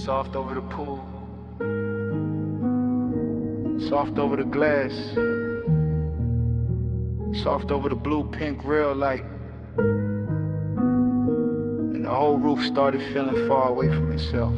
Soft over the pool, soft over the glass, soft over the blue-pink real light. And the whole roof started feeling far away from itself.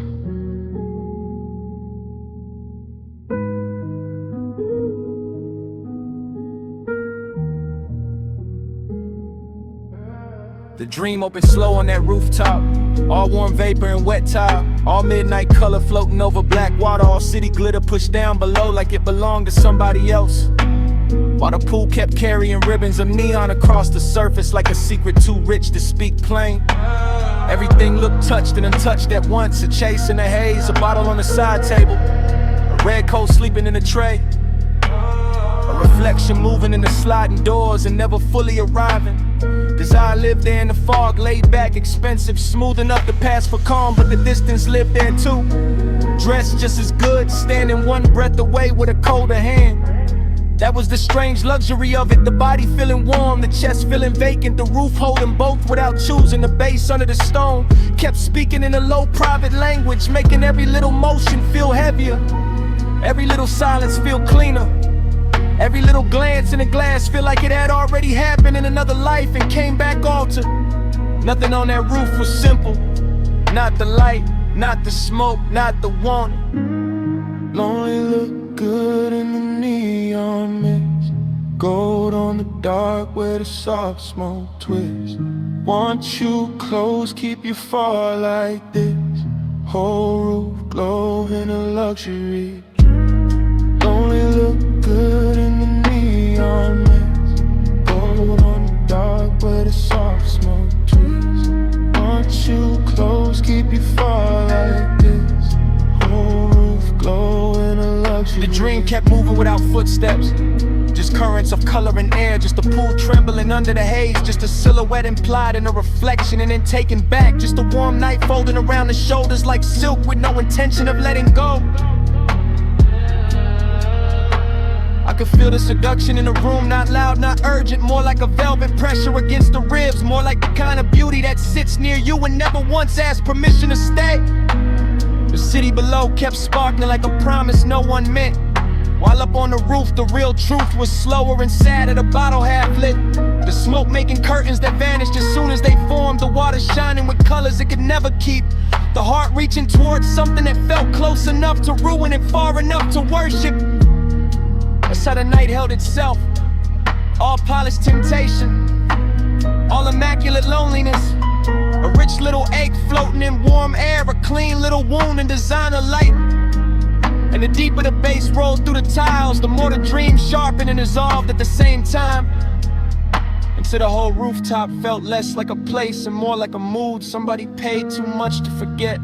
The dream opened slow on that rooftop. All warm vapor and wet tile. All midnight color floating over black water. All city glitter pushed down below like it belonged to somebody else. While the pool kept carrying ribbons of neon across the surface like a secret too rich to speak plain. Everything looked touched and untouched at once. A chase in the haze, a bottle on the side table, a red coat sleeping in a tray, a reflection moving in the sliding doors and never fully arriving. Desire lived there in the fog, laid back, expensive, smooth enough to pass for calm, but the distance lived there too. Dressed just as good, standing one breath away with a colder hand. That was the strange luxury of it, the body feeling warm, the chest feeling vacant, the roof holding both without choosing. The bass under the stone kept speaking in a low private language, making every little motion feel heavier, every little silence feel cleaner. Every little glance in the glass feel like it had already happened in another life and came back altered. Nothing on that roof was simple. Not the light, not the smoke, not the want. Lonely look good in the neon mist. Gold on the dark where the soft smoke twists. Want you close, keep you far like this. Whole roof glow in a luxury. Lonely look good in the neon mist. Gold on the dark where the soft smoke twists. Want you close, keep you far like this. Whole roof glow in a luxury. The dream kept moving without footsteps, just currents of color and air, just a pool trembling under the haze, just a silhouette implied in a reflection and then taken back, just a warm night folding around the shoulders like silk with no intention of letting go. I could feel the seduction in the room, not loud, not urgent, more like a velvet pressure against the ribs, more like the kind of beauty that sits near you and never once asked permission to stay. The city below kept sparkling like a promise no one meant, while up on the roof the real truth was slower and sadder, the bottle half lit. The smoke making curtains that vanished as soon as they formed, the water shining with colors it could never keep. The heart reaching towards something that felt close enough to ruin and far enough to worship. That's how the night held itself. All polished temptation, all immaculate loneliness. A rich little ache floating in warm air, a clean little wound in designer light. And the deeper the bass rolled through the tiles, the more the dream sharpened and dissolved at the same time. Until the whole rooftop felt less like a place and more like a mood somebody paid too much to forget.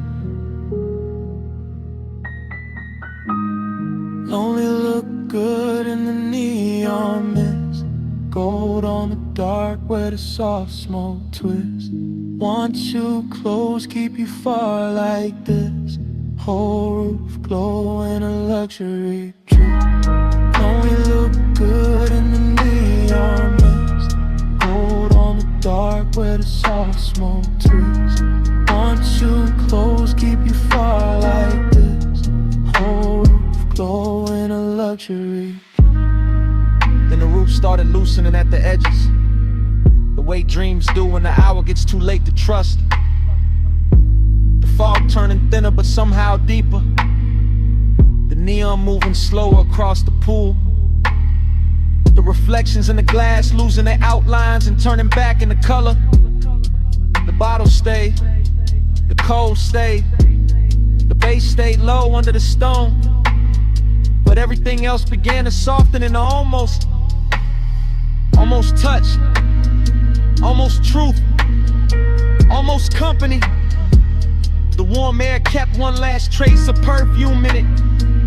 Lonely look good in the neon mist. Gold on the dark where the soft smoke twists. Want you close, keep you far like this. Whole roof glow in a luxury trip. Lonely look good in the neon mist. Gold on the dark where the soft smoke twists. Want you close, keep you far like this. Whole roof glow in a luxury. Then the roof started loosening at the edges, the way dreams do when the hour gets too late to trust. The fog turning thinner but somehow deeper, the neon moving slower across the pool. The reflections in the glass losing their outlines and turning back into color. The bottle stayed, the cold stayed, the bass stayed low under the stone. But everything else began to soften into almost touch, almost truth, almost company. The warm air kept one last trace of perfume in it,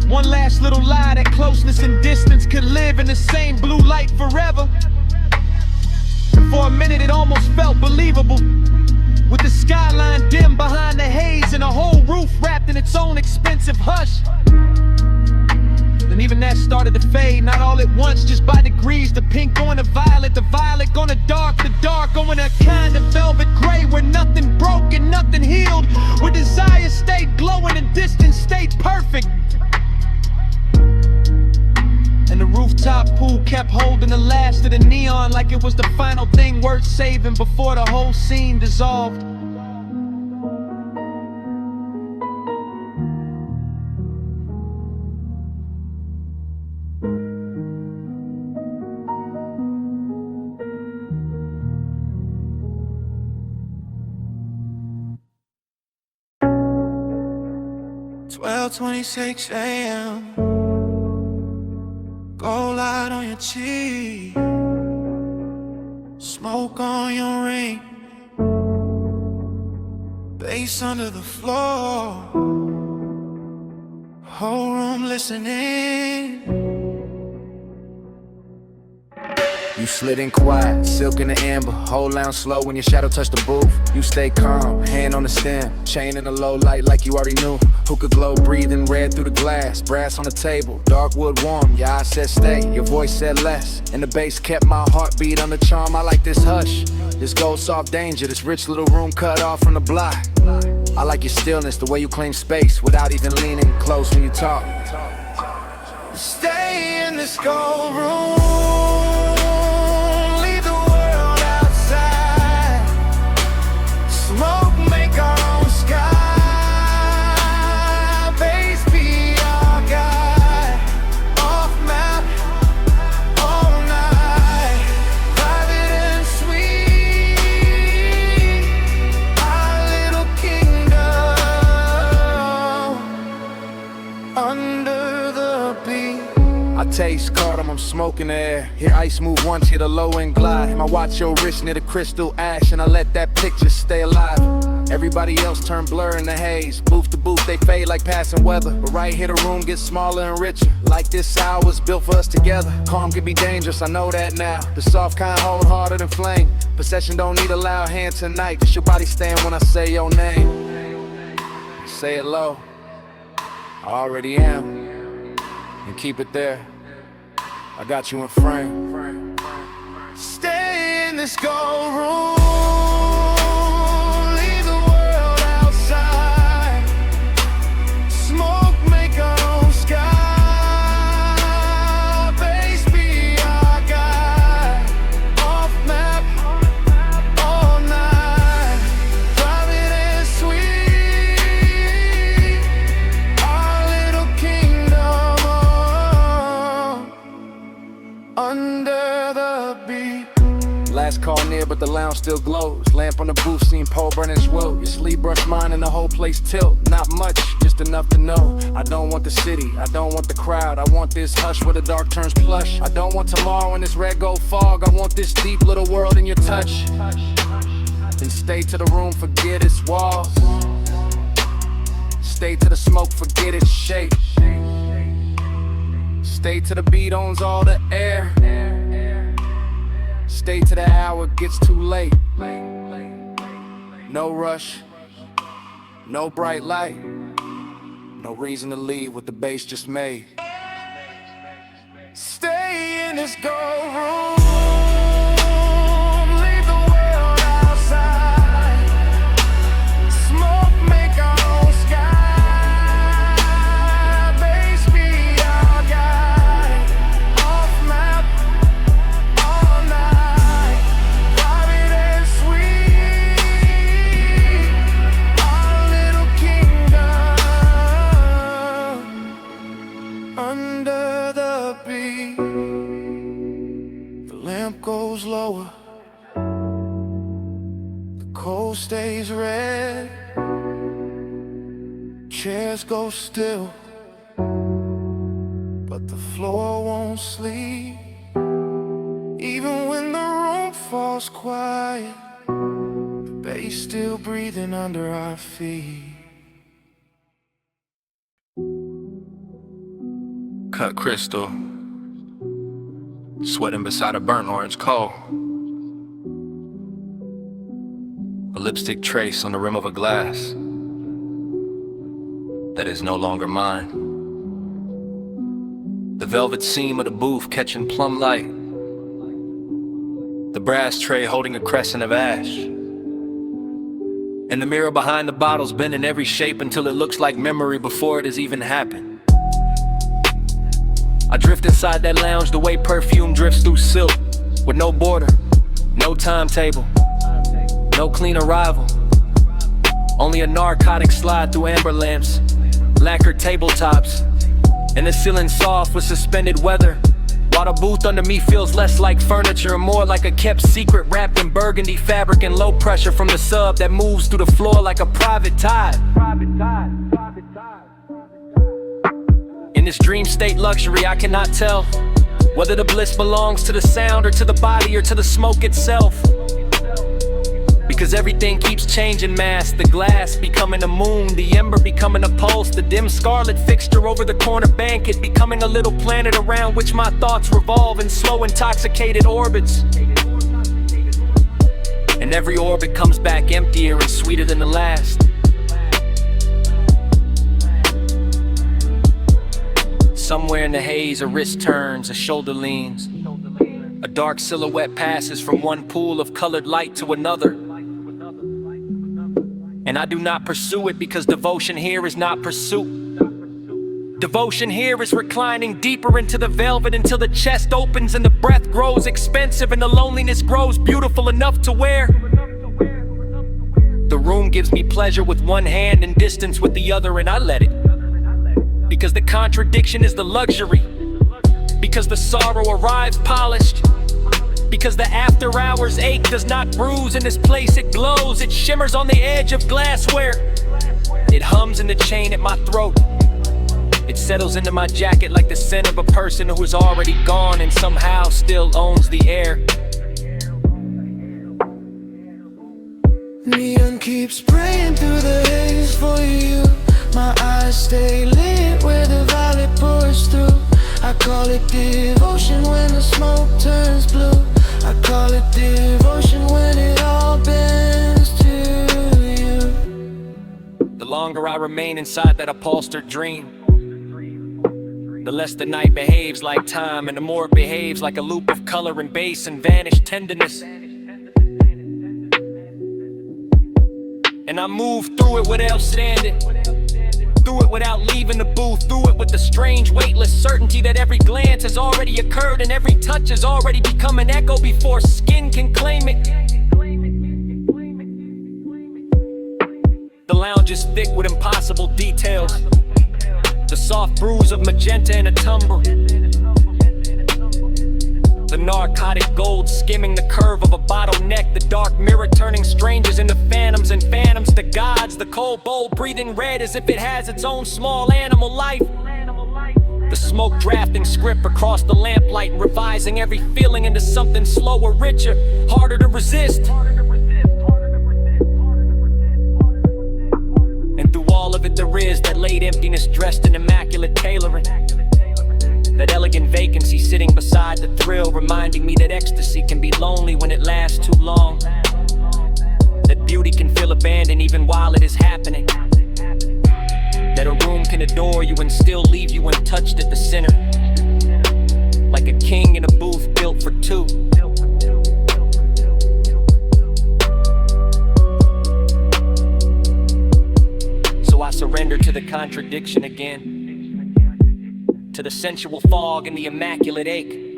one last little lie that closeness and distance could live in the same blue light forever. And for a minute it almost felt believable, with the skyline dim behind the haze and a whole roof wrapped in its own expensive hush. Then even that started to fade, not all at once, just by degrees. The pink going to violet, the violet going to dark, the dark going to a kind of velvet gray, where nothing broke and nothing healed, where desire stayed glowing and distant. kept holding the last of the neon like it was the final thing worth saving before the whole scene dissolved. "12:26 a.m. Gold light on your cheek, smoke on your ring, bass under the floor, whole room listening." You slid in quiet, silk in the amber, whole lounge slow when your shadow touched the booth. You stay calm, hand on the stem, chain in the low light like you already knew. Hookah glow breathing red through the glass, brass on the table, dark wood warm. Your eyes said stay, your voice said less, and the bass kept my heartbeat under charm. I like this hush, this gold soft danger, this rich little room cut off from the block. I like your stillness, the way you claim space without even leaning close when you talk. Stay in this gold room, smoke, make our own sky, bass be our guide, off map, all night, private and sweet, our little kingdom, under the beat. I taste cardamom, smoke in the air. Hear ice move once, hear the low end glide. I watch your wrist near the crystal ash, and I let that picture stay alive. Everybody else turn blur in the haze. Booth to booth, they fade like passing weather. But right here the room gets smaller and richer. Like this hour was built for us together. Calm can be dangerous, I know that now. The soft kind hold harder than flame. Possession don't need a loud hand tonight. Just your body stand when I say your name. Say it low, I already am. And keep it there, I got you in frame. Stay in this gold room, leave the world outside, smoke, make our own sky, bass be our guide, off map, all night, private and sweet, our little kingdom, under the beat. Last call near, but the lounge still glows. Lamp on the booth, seen pole burning as well. Your sleep brush mine and the whole place tilt. Not much, just enough to know. I don't want the city, I don't want the crowd. I want this hush where the dark turns plush. I don't want tomorrow in this red gold fog. I want this deep little world in your touch. Then stay to the room, forget its walls. Stay to the smoke, forget its shape. Stay to the beat owns all the air. Stay to the hour gets too late. No rush, no bright light, no reason to leave what the bass just made. Stay in this gold room, leave the world outside, smoke, make our own sky, bass be our guide, off map, all night, private and sweet, our little kingdom, under the beat. The lamp goes lower, the cold stays red, chairs go still, but the floor won't sleep. Even when the room falls quiet, the bass still breathing under our feet. Cut crystal, sweating beside a burnt orange coal. A lipstick trace on the rim of a glass that is no longer mine. The velvet seam of the booth catching plum light. The brass tray holding a crescent of ash. And the mirror behind the bottles bent in every shape until it looks like memory before it has even happened. I drift inside that lounge the way perfume drifts through silk, with no border, no timetable, no clean arrival. Only a narcotic slide through amber lamps, lacquered tabletops, and the ceiling soft with suspended weather. While the booth under me feels less like furniture and more like a kept secret wrapped in burgundy fabric and low pressure from the sub that moves through the floor like a private tide. In this dream state luxury, I cannot tell whether the bliss belongs to the sound or to the body or to the smoke itself. Because everything keeps changing mass, the glass becoming a moon, the ember becoming a pulse, the dim scarlet fixture over the corner banquet becoming a little planet around which my thoughts revolve in slow intoxicated orbits. And every orbit comes back emptier and sweeter than the last. Somewhere in the haze, a wrist turns, a shoulder leans. A dark silhouette passes from one pool of colored light to another. And I do not pursue it because devotion here is not pursuit. Devotion here is reclining deeper into the velvet until the chest opens and the breath grows expensive and the loneliness grows beautiful enough to wear. The room gives me pleasure with one hand and distance with the other, and I let it. Because the contradiction is the luxury. Because the sorrow arrives polished. Because the after hours ache does not bruise in this place, it glows, it shimmers on the edge of glassware. It hums in the chain at my throat. It settles into my jacket like the scent of a person who is already gone and somehow still owns the air. Neon keeps praying through the haze for you. My eyes stay lit where the violet pours through. I call it devotion when the smoke turns blue. I call it devotion when it all bends to you. The longer I remain inside that upholstered dream, the less the night behaves like time, and the more it behaves like a loop of color and bass and vanished tenderness. And I move through it without standing, through it without leaving the booth, through it with the strange weightless certainty that every glance has already occurred and every touch has already become an echo before skin can claim it. The lounge is thick with impossible details, the soft bruise of magenta in a tumble, the narcotic gold skimming the curve of a bottleneck, the dark mirror turning strangers into phantoms and phantoms to gods, the cold bowl breathing red as if it has its own small animal life, the smoke drafting script across the lamplight, revising every feeling into something slower, richer, harder to resist. And through all of it there is that late emptiness dressed in immaculate tailoring, that elegant vacancy sitting beside the thrill, reminding me that ecstasy can be lonely when it lasts too long, that beauty can feel abandoned even while it is happening, that a room can adore you and still leave you untouched at the center, like a king in a booth built for two. So I surrender to the contradiction again, to the sensual fog and the immaculate ache,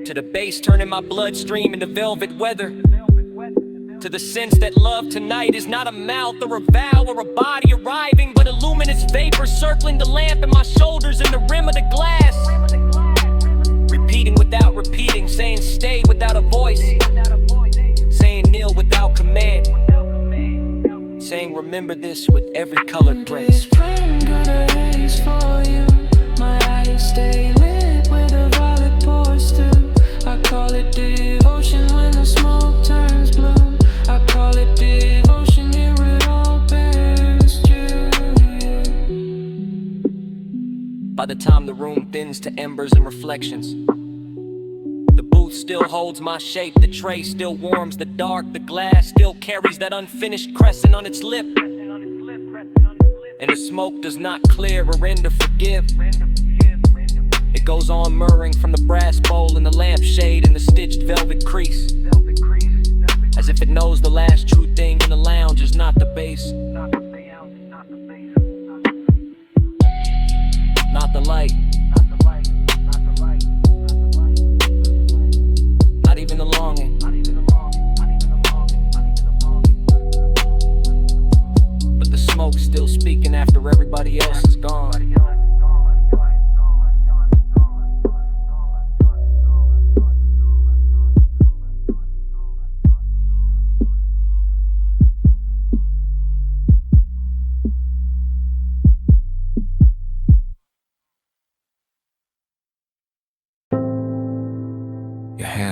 to the bass turning my bloodstream into velvet weather, to the sense that love tonight is not a mouth or a vow or a body arriving, but a luminous vapor circling the lamp and my shoulders and the rim of the glass, repeating without repeating, saying stay without a voice, saying kneel without command, saying remember this with every colored breath. For you, my eyes stay lit where the violet pours through. I call it devotion when the smoke turns blue. I call it devotion, here it all bears true. By the time the room thins to embers and reflections, the booth still holds my shape, the tray still warms the dark, the glass still carries that unfinished crescent on its lip, and the smoke does not clear or end or forgive. It goes on murmuring from the brass bowl and the lampshade and the stitched velvet crease, as if it knows the last true thing in the lounge is not the bass, not the light,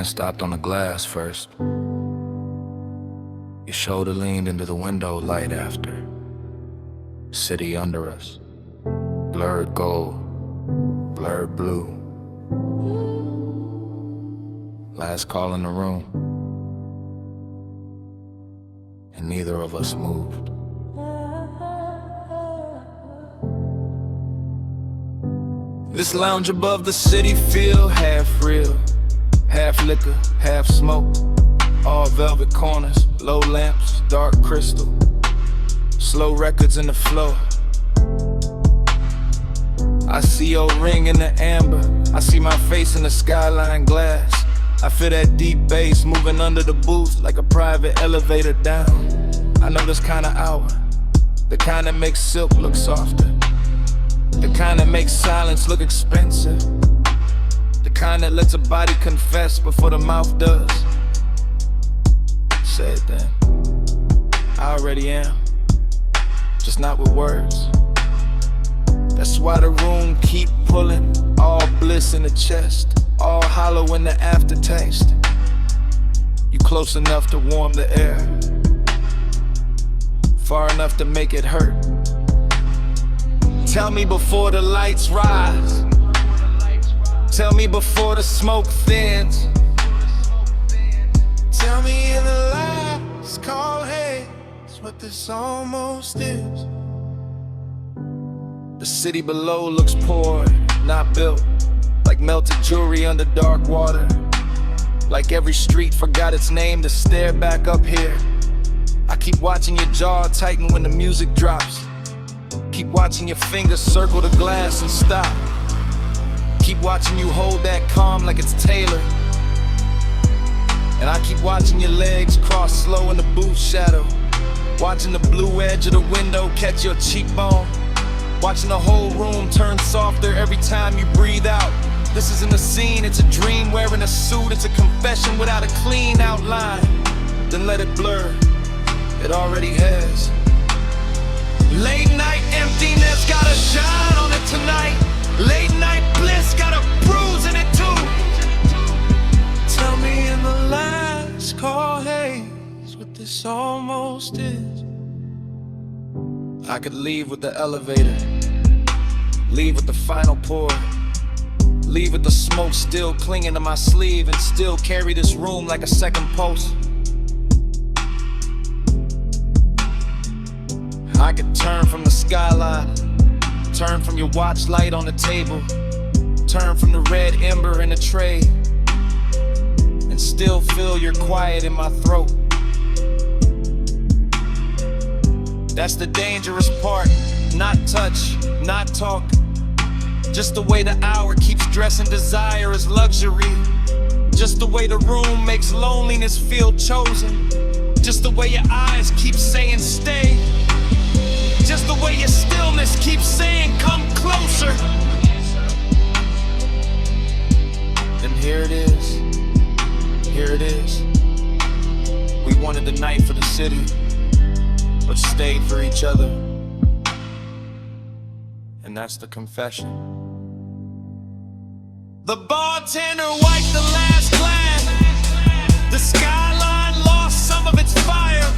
hand stopped on the glass first. Your shoulder leaned into the window light after. City under us, blurred gold, blurred blue. Last call in the room, and neither of us moved. This lounge above the city feel half real, half liquor, half smoke. All velvet corners, low lamps, dark crystal. Slow records in the flow. I see your ring in the amber, I see my face in the skyline glass. I feel that deep bass moving under the booth like a private elevator down. I know this kind of hour, the kind that makes silk look softer, the kind that makes silence look expensive, the kind that lets a body confess before the mouth does. Say it then. I already am, just not with words. That's why the room keep pulling, all bliss in the chest, all hollow in the aftertaste. You close enough to warm the air, far enough to make it hurt. Tell me before the lights rise, tell me before the smoke thins, tell me in the last call, hey, it's what this almost is. The city below looks poor, not built, like melted jewelry under dark water. Like every street forgot its name to stare back up here. I keep watching your jaw tighten when the music drops. Keep watching your fingers circle the glass and stop. Keep watching you hold that calm like it's tailored. And I keep watching your legs cross slow in the booth shadow. Watching the blue edge of the window catch your cheekbone. Watching the whole room turn softer every time you breathe out. This isn't a scene, it's a dream wearing a suit. It's a confession without a clean outline. Then let it blur, it already has. Late night emptiness got a shine on it tonight. Late night bliss got a bruise in it too. Tell me in the last call, hey, it's what this almost is. I could leave with the elevator, leave with the final pour, leave with the smoke still clinging to my sleeve, and still carry this room like a second pulse. I could turn from the skyline, turn from your watch light on the table, turn from the red ember in the tray, and still feel your quiet in my throat. That's the dangerous part, not touch, not talk. Just the way the hour keeps dressing desire as luxury. Just the way the room makes loneliness feel chosen. Just the way your eyes keep saying stay. Just the way your stillness keeps saying come closer. And here it is, here it is. We wanted the night for the city, but stayed for each other. And that's the confession. The bartender wiped the last glass. The skyline lost some of its fire.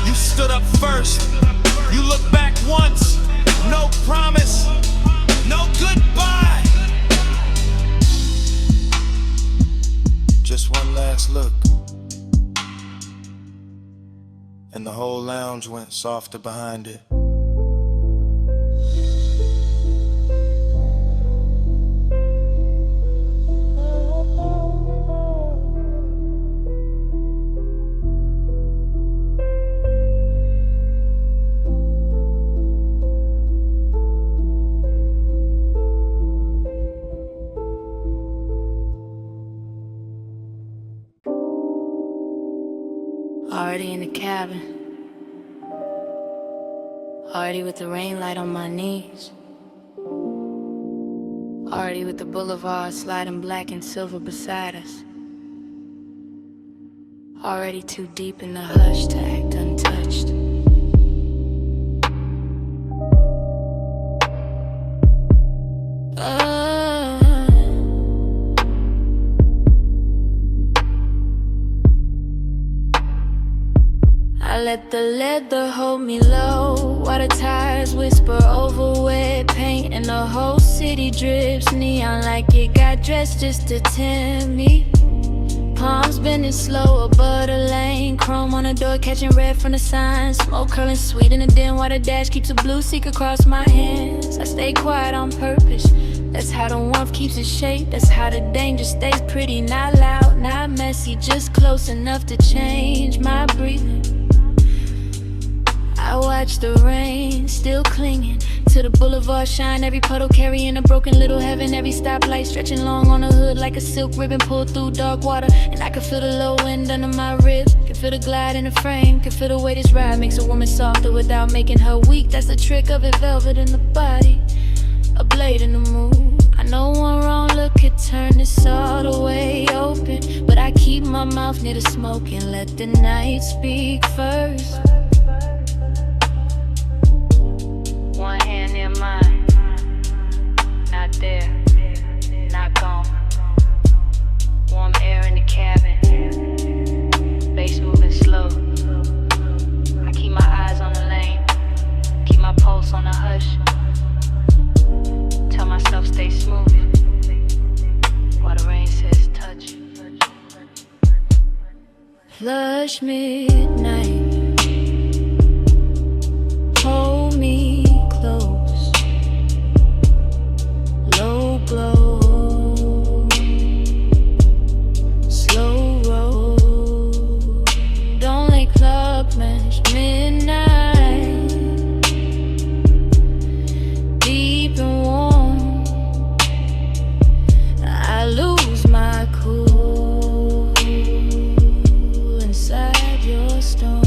You stood up first. You looked back once. No promise, no goodbye. Just one last look, and the whole lounge went softer behind it. Already in the cabin, already with the rain light on my knees, already with the boulevard sliding black and silver beside us, already too deep in the hush to act untouched. I let the leather hold me low, while the tires whisper over wet paint, and the whole city drips neon like it got dressed just to tempt me. Palms bending slow above the lane, chrome on the door catching red from the sign, smoke curling sweet in the den while the dash keeps a blue seek across my hands. I stay quiet on purpose, that's how the warmth keeps its shape, that's how the danger stays pretty, not loud, not messy, just close enough to change my breathing. I watch the rain, still clinging to the boulevard shine, every puddle carrying a broken little heaven, every stoplight stretching long on the hood like a silk ribbon pulled through dark water. And I can feel the low wind under my ribs, can feel the glide in the frame, can feel the way this ride makes a woman softer without making her weak. That's the trick of it, velvet in the body, a blade in the moon. I know one wrong look could turn this all the way open, but I keep my mouth near the smoke and let the night speak first. One hand near mine, not there, not gone. Warm air in the cabin, bass moving slow. I keep my eyes on the lane, keep my pulse on the hush. Tell myself stay smooth, while the rain says touch. Flush midnight, hold me close, low glow, slow roll. Don't let club match midnight, deep and warm. I lose my cool inside your storm.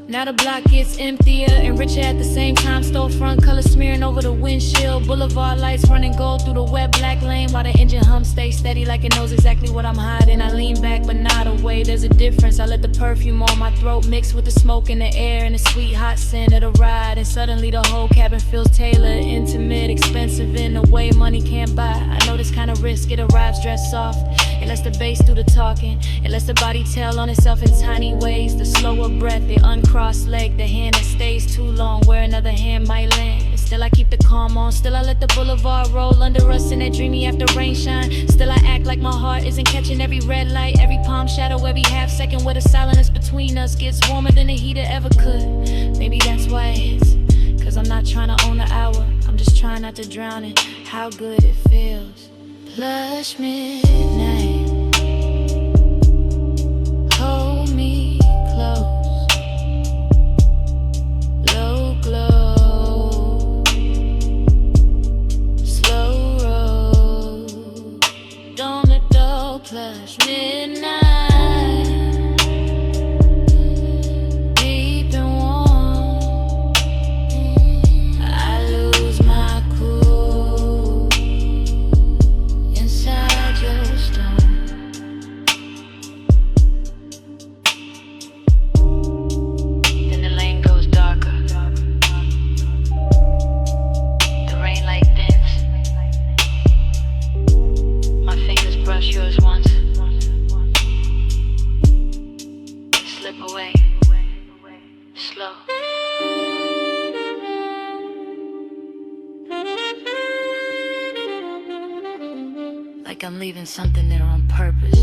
Now the block gets emptier and richer at the same time. Storefront color smearing over the windshield. Boulevard lights running gold through the wet black lane, while the engine hum stays steady like it knows exactly what I'm hiding. I lean back but not away, there's a difference. I let the perfume on my throat mix with the smoke in the air and the sweet hot scent of the ride. And suddenly the whole cabin feels tailored, intimate, expensive in a way money can't buy. I know this kind of risk, it arrives dressed soft. It lets the bass do the talking, it lets the body tell on itself in tiny ways. The slower breath, the uncrossed leg, the hand that stays too long where another hand might land. And still I keep the calm on, still I let the boulevard roll under us in that dreamy after rain shine. Still I act like my heart isn't catching every red light, every palm shadow, every half second where the silence between us gets warmer than the heater ever could. Maybe that's why it hits, cause I'm not trying to own the hour, I'm just trying not to drown in how good it feels. Plush midnight, hold me close, low glow, slow roll. Don't let the plush midnight, deep and warm. I lose my cool inside your storm. Then the lane goes darker, the rain light thins. My fingers brush yours once, slip away, slow. Like I'm leaving something there on purpose.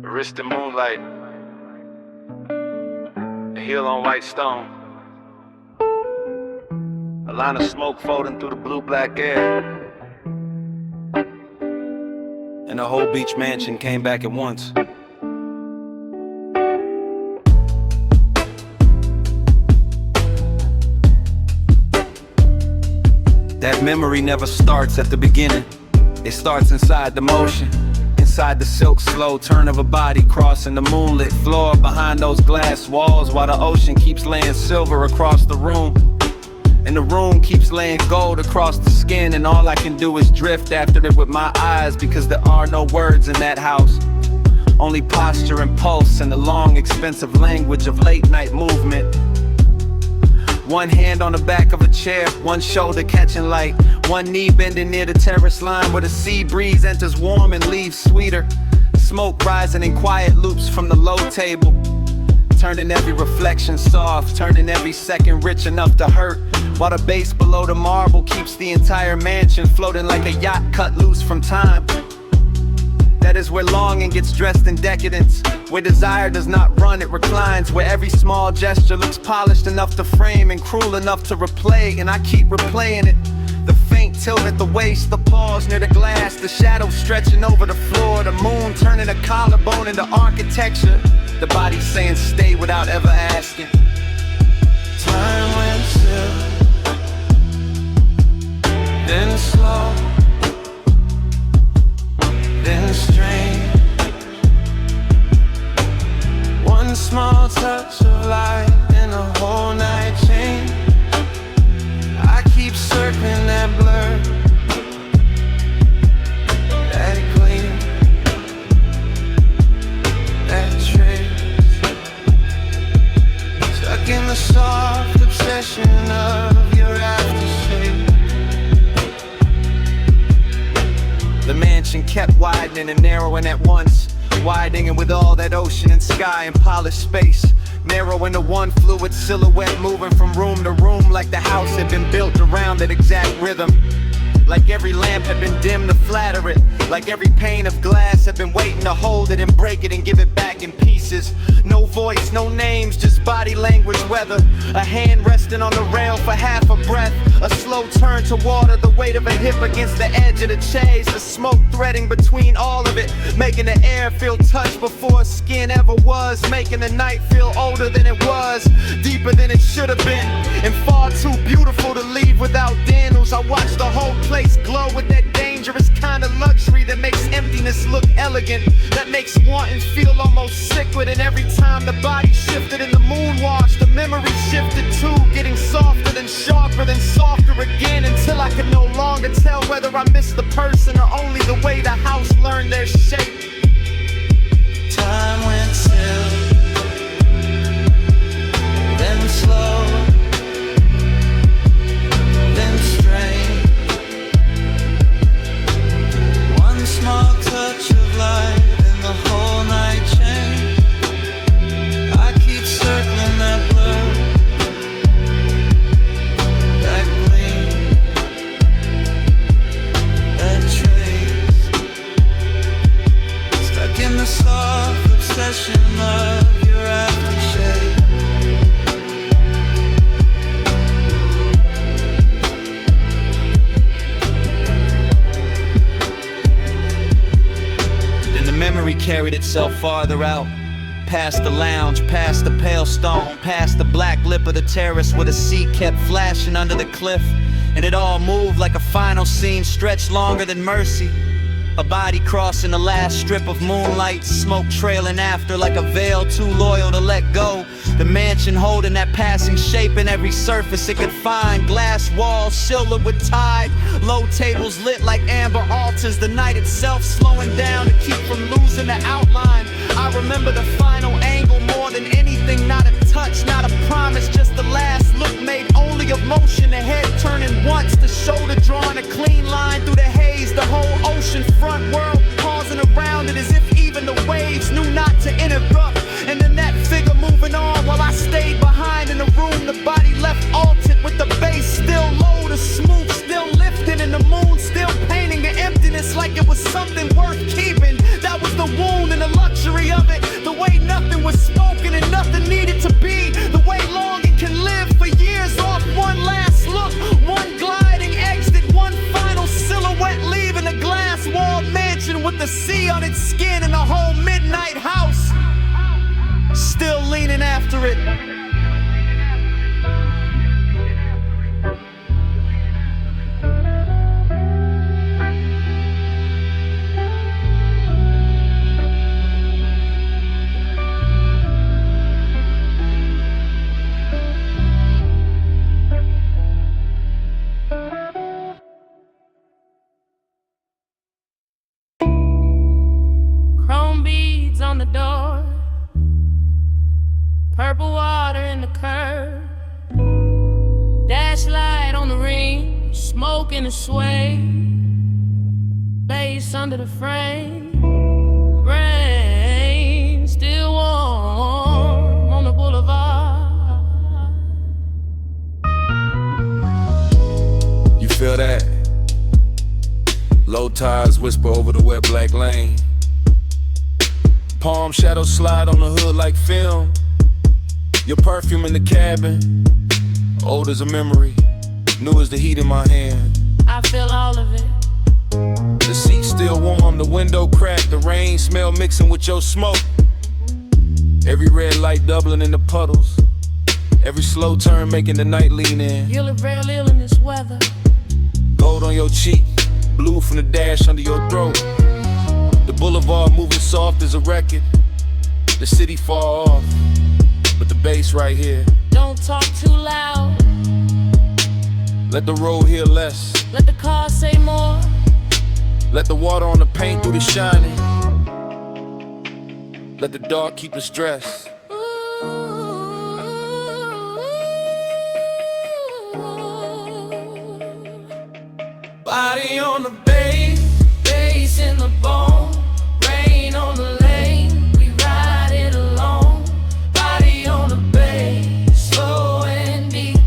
Wrist in moonlight, a heel on white stone, a line of smoke folding through the blue-black air, and the whole beach mansion came back at once. That memory never starts at the beginning. It starts inside the motion, inside the silk slow turn of a body crossing the moonlit floor behind those glass walls, while the ocean keeps laying silver across the room. And the room keeps laying gold across the skin, and all I can do is drift after it with my eyes, because there are no words in that house. Only posture and pulse and the long expensive language of late night movement. One hand on the back of a chair, one shoulder catching light, one knee bending near the terrace line where the sea breeze enters warm and leaves sweeter. Smoke rising in quiet loops from the low table, turning every reflection soft, turning every second rich enough to hurt, while the base below the marble keeps the entire mansion floating like a yacht cut loose from time. That is where longing gets dressed in decadence, where desire does not run, it reclines, where every small gesture looks polished enough to frame and cruel enough to replay, and I keep replaying it. The faint tilt at the waist, the pause near the glass, the shadow stretching over the floor, the moon turning a collarbone into architecture, the body saying stay without ever asking. Time went still, then slow, then strange. One small touch of light and a whole night change. I keep circling that blur, that gleam, that trace, stuck in the soft obsession of your aftershave. The mansion kept widening and narrowing at once, widening with all that ocean and sky and polished space, narrowing to one fluid silhouette moving from room to room, like the house had been built around that exact rhythm. Like every lamp had been dimmed to flatter it, like every pane of glass had been waiting to hold it and break it and give it back in pieces. No voice, no names, just body language weather. A hand resting on the rail for half a breath, a slow turn to water, the weight of a hip against the edge of the chase, the smoke threading between all of it, making the air feel touched before skin ever was, making the night feel older than it was, deeper than it should have been, and far too beautiful to leave without Daniels. I watched the whole place glow with that dangerous kind of luxury that makes emptiness look elegant, that makes wanting feel almost sacred. And every time the body shifted in the moonwash, the memory shifted too, getting softer than sharper than softer again, until I could no longer tell whether I missed the person or only the way the house learned their shape. Time went still, then slow, then strange. One small touch of light and the whole night changed. I keep circling that blur, that gleam, that trace, stuck in the soft obsession of your aftershave. Memory carried itself farther out, past the lounge, past the pale stone, past the black lip of the terrace where the sea kept flashing under the cliff, and it all moved like a final scene stretched longer than mercy. A body crossing the last strip of moonlight, smoke trailing after like a veil too loyal to let go. The mansion holding that passing shape in every surface it could find. Glass walls silvered with tide, low tables lit like amber altars. The night itself slowing down to keep from losing the outline. I remember the final angle more than anything. Not a touch, not a promise, just the last look made only of motion. The head turning once, the shoulder drawing a clean line through the haze. The whole ocean front world pausing around it as if even the waves knew not to interrupt. And then that figure moving on while I stayed behind in the room. The body left altered with the bass still low, the smooth still lifting, and the moon still painting an emptiness like it was something worth keeping. That was the wound and the luxury of it. The way nothing was spoken and nothing needed to be. The way longing can live for years off one last look, one gliding exit, one final silhouette leaving a glass-walled mansion with the sea on its skin and the whole midnight house still leaning after it. in the sway, bass under the frame, rain still warm on the boulevard. You feel that? Low tides whisper over the wet black lane. Palm shadows slide on the hood like film. Your perfume in the cabin, old as a memory, new as the heat in my hand. I feel all of it. The seat still warm, the window cracked, the rain smell mixing with your smoke. Every red light doubling in the puddles, every slow turn making the night lean in. You look real ill in this weather. Gold on your cheek, blue from the dash under your throat. The boulevard moving soft as a record, the city far off, but the bass right here. Don't talk too loud, Let the road hear less, let the car say more. let the water on the paint do the shining. Let the dark keep the stress. Body on the bass, bass in the bone, rain on the lane, we ride it alone. Body on the bass, slow and deep,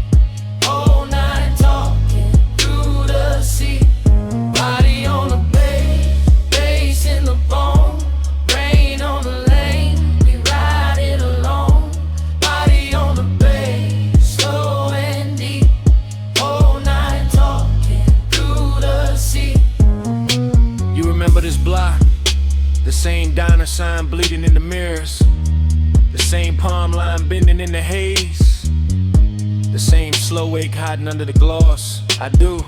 all night talking through the sea. Body on the bass, bass in the bone, rain on the lane, we ride it alone. Body on the bass, slow and deep, all night talking through the sea. You remember this block? The same diner sign bleeding in the mirrors, the same palm line bending in the haze, the same slow ache hiding under the gloss. I do.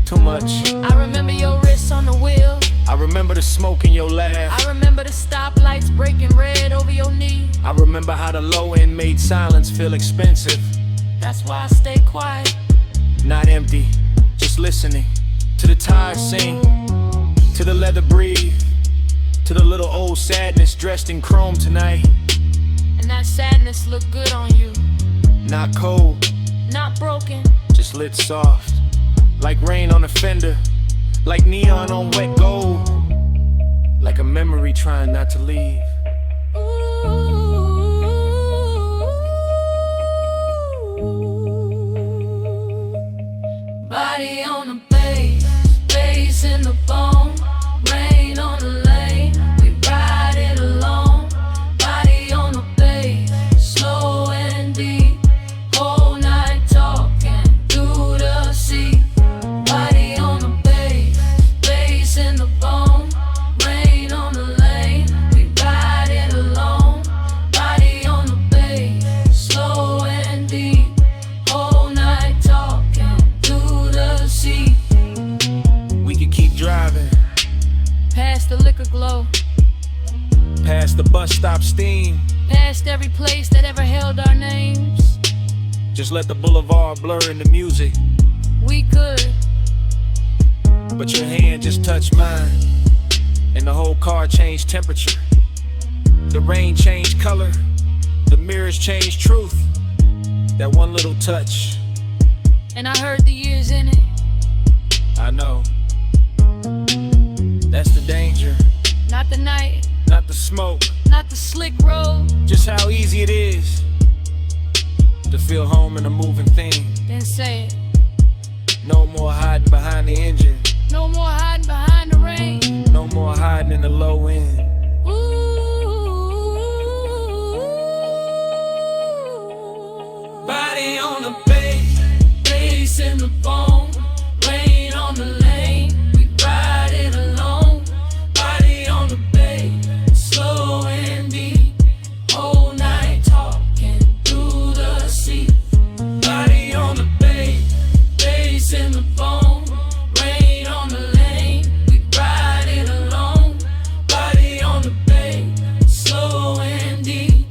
Too much. I remember your wrist on the wheel. I remember the smoke in your laugh. I remember the stoplights breaking red over your knee. I remember how the low end made silence feel expensive. That's why I stay quiet. Not empty, just listening to the tires sing, to the leather breathe, to the little old sadness dressed in chrome tonight. And that sadness look good on you. Not cold, Not broken. just lit soft, like rain on a fender, like neon on wet gold, like a memory trying not to leave. Body on the bass, bass in the bone, rain on the lane, we ride it alone. Body on the bass, slow and deep, whole night talking through the sea. Body on the bass, bass in the bone, rain on the lane, we ride it alone. Body on the bass, slow and deep, whole night talking through the sea. We could keep driving, Past the liquor glow, past the bus stop steam. past every place that ever held our names. Just let the boulevard blur in the music, We could, but your hand just touched mine, and the whole car changed temperature. The rain changed color, the mirrors changed truth. That one little touch, and I heard the years in it. I know. That's the danger, Not the night, not the smoke, not the slick road. just how easy it is to feel home in a moving thing. Then say it. No more hiding behind the engine, No more hiding behind the rain. no more hiding in the low end. Ooh. Body on the bass, bass in the bone, rain on the lane, we ride it alone. Body on the bass, slow and deep, whole night talking through the sea. Body on the bass, bass in the bone, rain on the lane, we ride it alone. Body on the bass, slow and deep,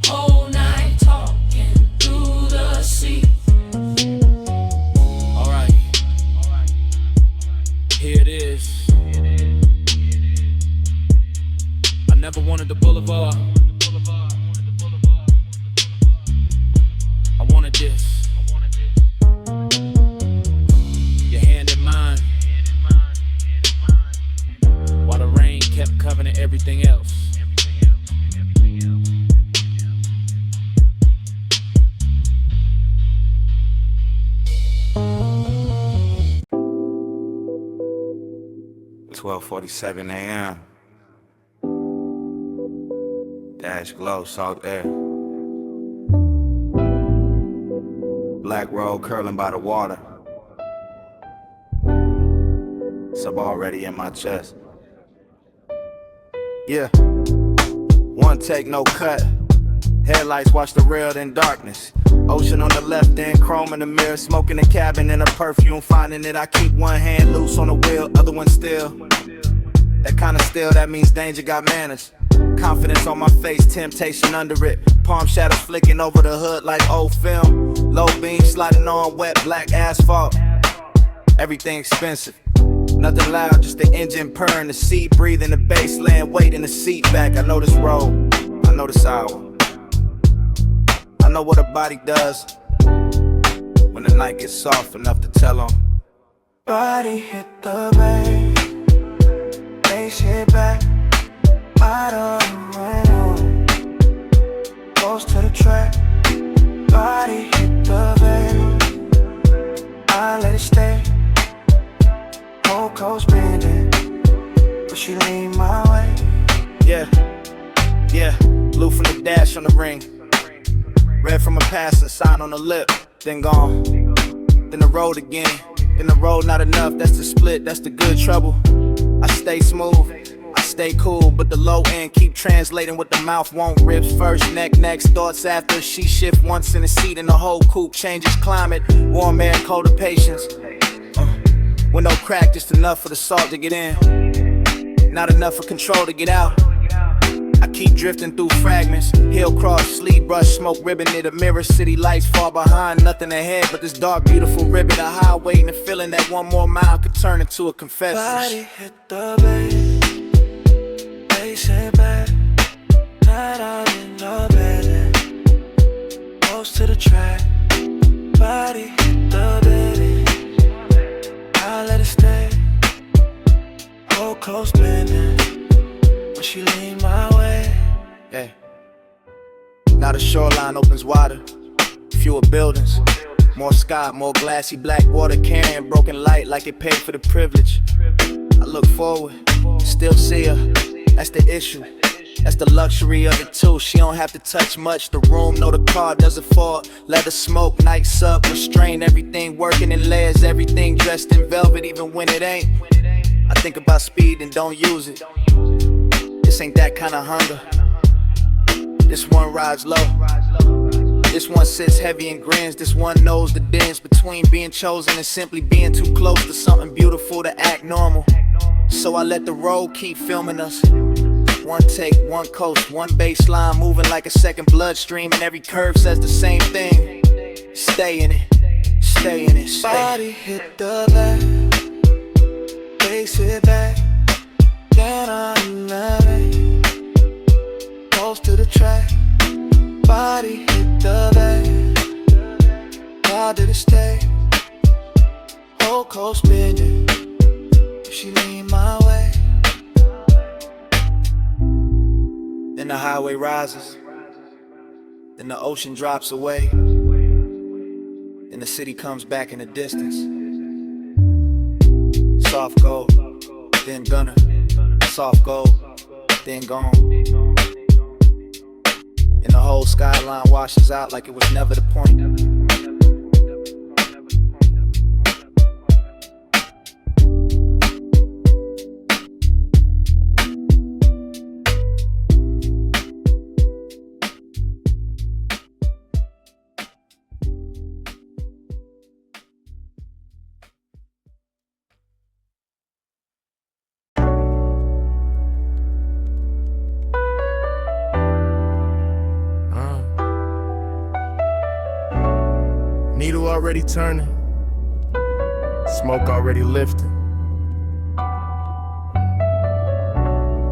whole night talking through the sea. Alright, 12:47 a.m. Dash glow, salt air. Black road curling by the water. Sub already in my chest. Yeah. One take, no cut. Headlights watch the real in darkness. Ocean on the left end, chrome in the mirror. Smoking the cabin in a perfume. Finding it, I keep one hand loose on the wheel, other one still. That kind of still, that means danger got manners. Confidence on my face, temptation under it. Palm shadows flicking over the hood like old film. Low beam sliding on wet black asphalt. Everything expensive. Nothing loud, just the engine purring, the seat breathing, the bass laying weight in the seat back. I know this road, I know this hour. I know what a body does when the night gets soft enough to tell on. Body hit the bay, bass hit back, bottom went on, close to the track. Body hit the bay, I let it stay. Whole coast bending, but she lean my way. Yeah, blue from the dash on the ring. Red from a passing sign on the lip, then gone. Then the road again, then the road not enough, that's the split, that's the good trouble. I stay smooth, I stay cool, but the low end keep translating what the mouth won't. Ribs first, next, thoughts after. She shift once in the seat and the whole coupe changes climate. Warm air, colder patience. Window crack, just enough for the salt to get in, not enough for control to get out. I keep drifting through fragments. Hill cross, sleeve brush, smoke ribbon near the mirror. City lights far behind, nothing ahead but this dark, beautiful ribbon. A highway and the feeling that one more mile could turn into a confession. Body hit the bay, bass hit back, night out in the bed, close to the track. Body hit the bay, I let it stay. Whole close bending, but she lean my way. Yeah. Now the shoreline opens wider, fewer buildings, more sky, more glassy black water carrying broken light like it paid for the privilege. I look forward, still see her, that's the issue. That's the luxury of it too. She don't have to touch much. The room, no, the car doesn't fall. Let her smoke, night sub, restrain everything working in layers. Everything dressed in velvet, even when it ain't. I think about speed and don't use it. This ain't that kind of hunger. This one rides low. This one sits heavy and grins. This one knows the difference between being chosen and simply being too close to something beautiful to act normal. So I let the road keep filming us. One take, one coast, one baseline moving like a second bloodstream, and every curve says the same thing. Stay in it, stay in it, stay. Body hit the back, bass hit back, down on the lane, close to the track. Body hit the back, how did it stay? Whole coast bending, she lean my way. Then the highway rises, then the ocean drops away, then the city comes back in the distance. Soft gold, then gunner, soft gold, then gone. And the whole skyline washes out like it was never the point. Needle already turning, smoke already lifting.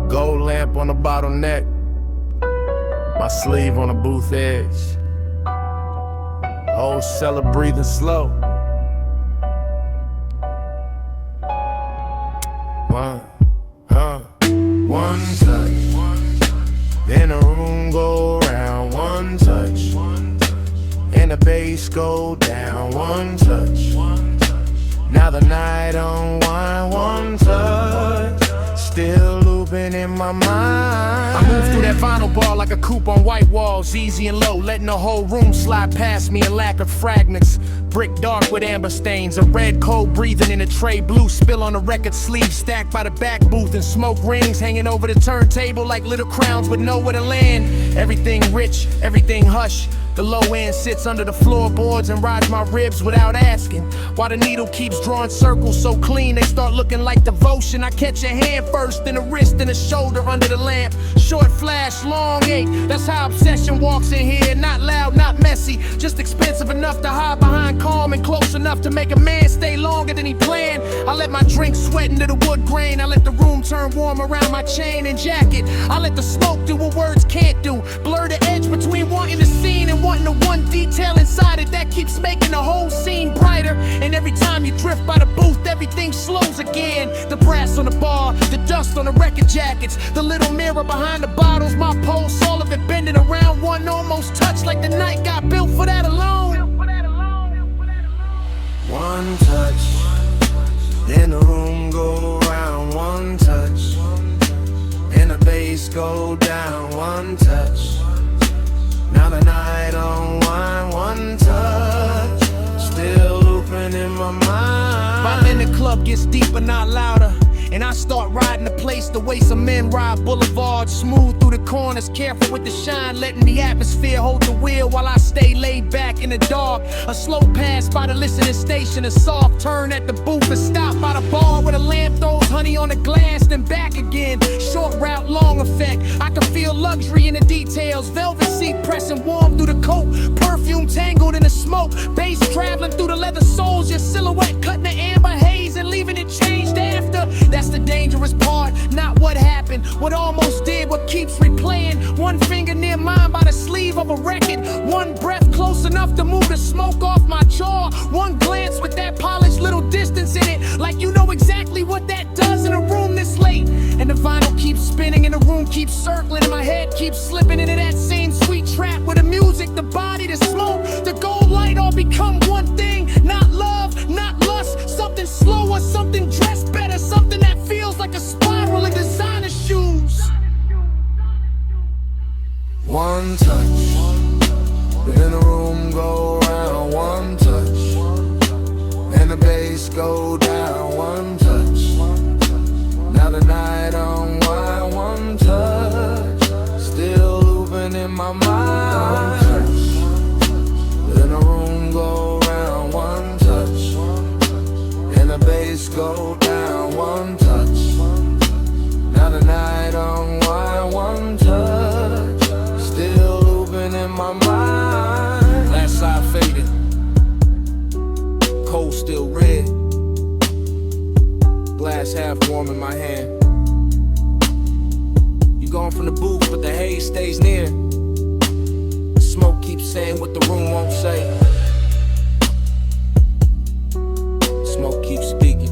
Gold lamp on the bottleneck, my sleeve on the booth edge. Whole cellar breathing slow. One touch, then the room go round. One touch, and the bass go down. One touch, Now the night unwind, one touch, still looping in my mind. I move through that vinyl bar like a coupe on white walls, easy and low, letting the whole room slide past me in lack of fragments. Brick dark with amber stains, a red cold breathing in a tray, blue spill on the record sleeve, stacked by the back booth, and smoke rings hanging over the turntable like little crowns with nowhere to land. Everything rich, everything hush. The low end sits under the floorboards and rides my ribs without asking. While the needle keeps drawing circles so clean they start looking like devotion. I catch a hand first, then a wrist, then a shoulder under the lamp. Short flash, long ache, that's how obsession walks in here. Not loud, not messy, just expensive enough to hide behind calm and close enough to make a man stay longer than he planned. I let my drink sweat into the wood grain. I let the room turn warm around my chain and jacket. I let the smoke do what words can't do. Blur the edge between wanting the scene and wanting the one detail inside it that keeps making the whole scene brighter. And every time you drift by the booth, everything slows again. The brass on the bar, the dust on the record jackets, the little mirror behind the bottles, my pulse, all of it bending around one almost touch, like the night got built for that alone. One touch, then the room go round. One touch, and the bass go down. One touch, now the night unwind. One touch, still looping in my mind. By then the club gets deeper, not louder, and I start riding the place the way some men ride boulevards, smooth through the corners, careful with the shine, letting the atmosphere hold the wheel while I stay laid back in the dark. A slow pass by the listening station, a soft turn at the booth, a stop by the bar where the lamp throws honey on the glass, then back again. Short route, long effect, I can feel luxury in the details. Velvet seat pressing warm through the coat, perfume tangled in the smoke, bass traveling through the leather soles, your silhouette cutting the amber haze and leaving it changed after. That's the dangerous part, not what happened, what almost did, what keeps replaying. One finger near mine by the sleeve of a record, one breath close enough to move the smoke off my jaw, one glance with that polished little distance in it, like you know exactly what that does in a room this late. And the vinyl keeps spinning and the room keeps circling and my head keeps slipping into that same sweet trap where the music, the body, the smoke, the gold light all become one thing. Not love, not lust, something slower, something dressed better, something that feels like a spiral in designer shoes. One touch, then the room go round. One touch, and the bass go down. One touch, now the night unwind. One touch, still looping in my mind. One touch, then the room go round. One touch, and the bass go down. One touch, now the night unwind. One touch, still looping in my mind. Last side faded, cold still red, glass half warm in my hand. You gone from the booth, but the haze stays near. The smoke keeps saying what the room won't say. Smoke keeps speaking.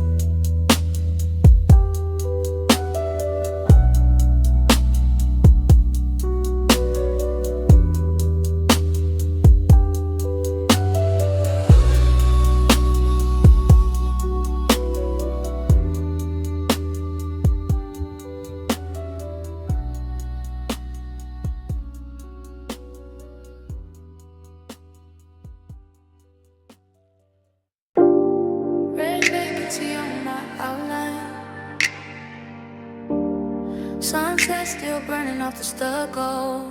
Red vacancy on my outline. Sunset still burning off the stucco.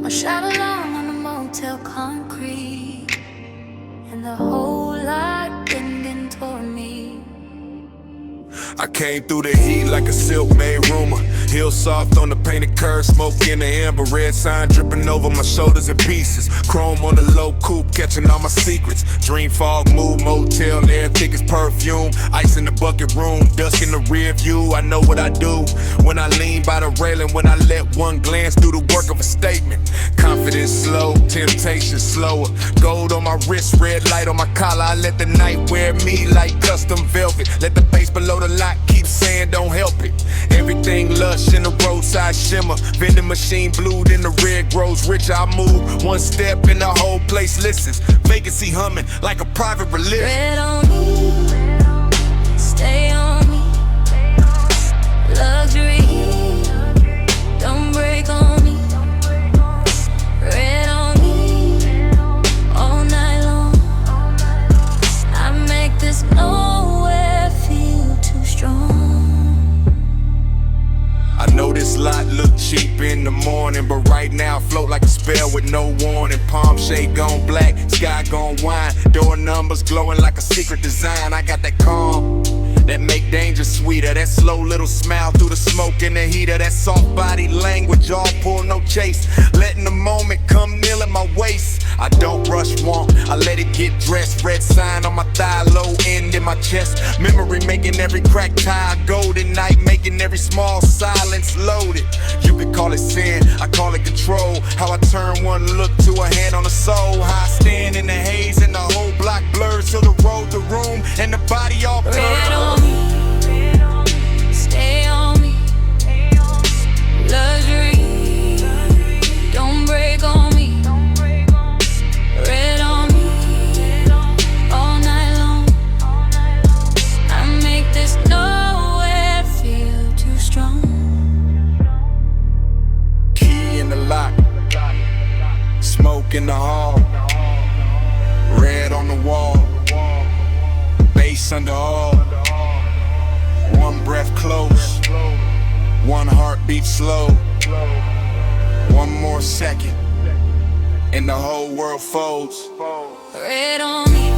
My shadow long on the motel concrete, and the whole lot bending toward me. I came through the heat like a silk made rumor. Heel soft on the painted curve, smoke in the amber, red sign dripping over my shoulders in pieces. Chrome on the low coupe, catching all my secrets. Dream fog, mood, motel, air tickets, perfume. Ice in the bucket room, dusk in the rear view. I know what I do when I lean by the railing, when I let one glance do the work of a statement. Confidence slow, temptation slower. Gold on my wrist, red light on my collar. I let the night wear me like custom velvet. Let the bass below the lot keep saying don't help it. Everything lush, lush in the roadside shimmer. Vending machine blued in the red grows richer. I move one step and the whole place listens. Vacancy humming like a private religion. Red on me, stay on me. Luxury, don't break on me. Red on me, all night long. I make this nowhere feel too strong. I know this lot look cheap in the morning, but right now float like a spell with no warning. Palm shade gone black, sky gone wine. Door numbers glowing like a secret design. I got that calm that make danger sweeter. That slow little smile through the smoke and the heater. That soft body language, all pull, no chase. Letting the moment come kneel at my waist. I don't rush want, I let it get dressed. Red sign on my thigh, low end in my chest. Memory making every crack tie golden night, making every small silence loaded. You could call it sin, I call it control. How I turn one look to a hand on the soul. How I stand in the haze and the whole block blurs till the road, the room, and the body all blurred. Red on me, stay on me. Luxury, don't break on me. Red on me, all night long. I make this nowhere feel too strong. Key in the lock, smoke in the hall, red on the wall, bass under all. One breath close, one heartbeat slow. One more second, and the whole world folds. Red on me.